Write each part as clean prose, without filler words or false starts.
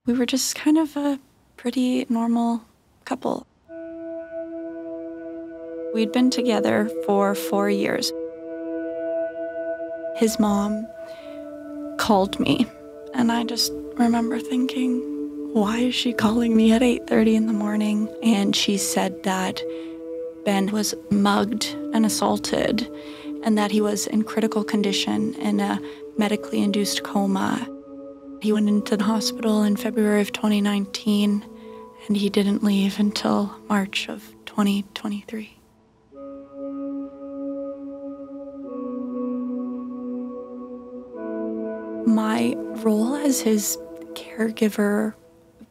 We were just kind of a pretty normal couple. We'd been together for 4 years. His mom called me, and I just remember thinking, why is she calling me at 8:30 in the morning? And she said that Ben was mugged and assaulted, and that he was in critical condition in a medically induced coma. He went into the hospital in February of 2019, and he didn't leave until March of 2023. My role as his caregiver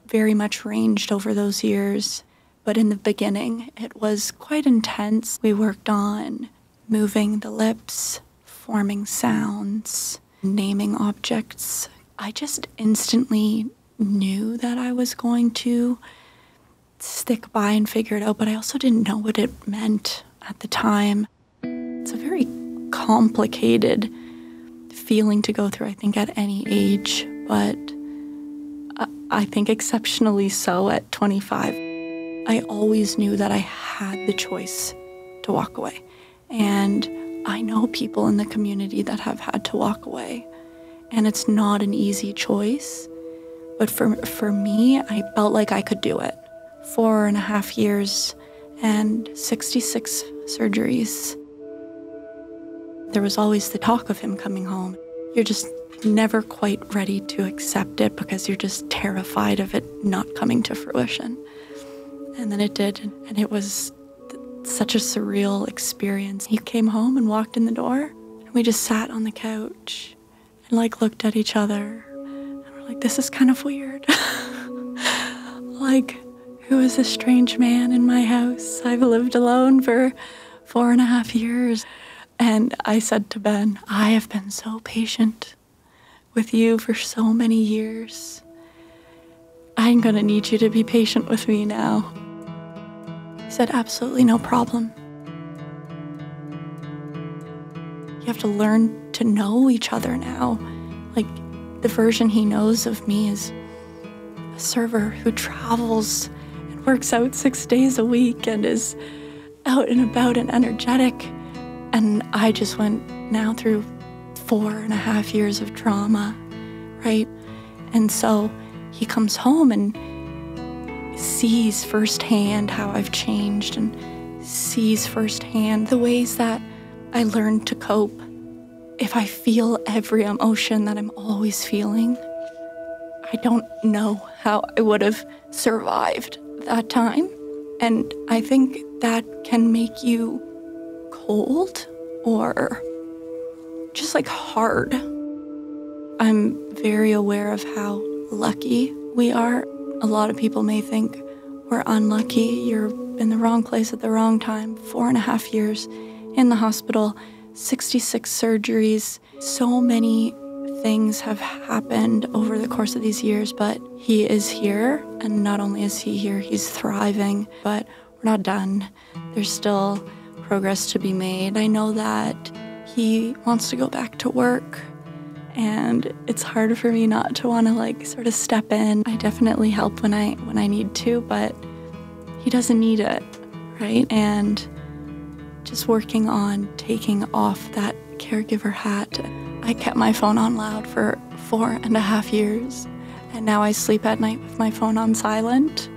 very much ranged over those years, but in the beginning, it was quite intense. We worked on moving the lips, forming sounds, naming objects. I just instantly knew that I was going to stick by and figure it out, but I also didn't know what it meant at the time. It's a very complicated feeling to go through, I think, at any age, but I think exceptionally so at 25. I always knew that I had the choice to walk away. And I know people in the community that have had to walk away. And it's not an easy choice. But for me, I felt like I could do it. 4.5 years and 66 surgeries. There was always the talk of him coming home. You're just never quite ready to accept it because you're just terrified of it not coming to fruition. And then it did, and it was such a surreal experience. He came home and walked in the door, and we just sat on the couch and looked at each other, and we're like, this is kind of weird. Who is this strange man in my house? I've lived alone for 4.5 years. And I said to Ben, I have been so patient with you for so many years. I'm gonna need you to be patient with me now. He said, absolutely no problem. You have to learn to know each other now. The version he knows of me is a server who travels and works out 6 days a week and is out and about and energetic. And I just went now through 4.5 years of trauma, right? And so he comes home and sees firsthand how I've changed and sees firsthand the ways that I learned to cope. If I feel every emotion that I'm always feeling, I don't know how I would have survived that time. And I think that can make you cold or just hard. I'm very aware of how lucky we are. A lot of people may think we're unlucky. You're in the wrong place at the wrong time. 4.5 years in the hospital, 66 surgeries. So many things have happened over the course of these years, but he is here. And not only is he here, he's thriving, but we're not done. There's still progress to be made. I know that he wants to go back to work, and it's hard for me not to want to sort of step in. I definitely help when I need to, but he doesn't need it, right? And just working on taking off that caregiver hat. I kept my phone on loud for 4.5 years, and now I sleep at night with my phone on silent.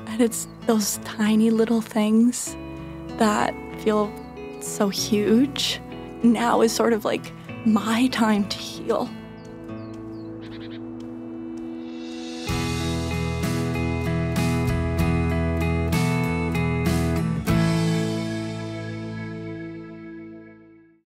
And it's those tiny little things that feel so huge. Now is sort of my time to heal.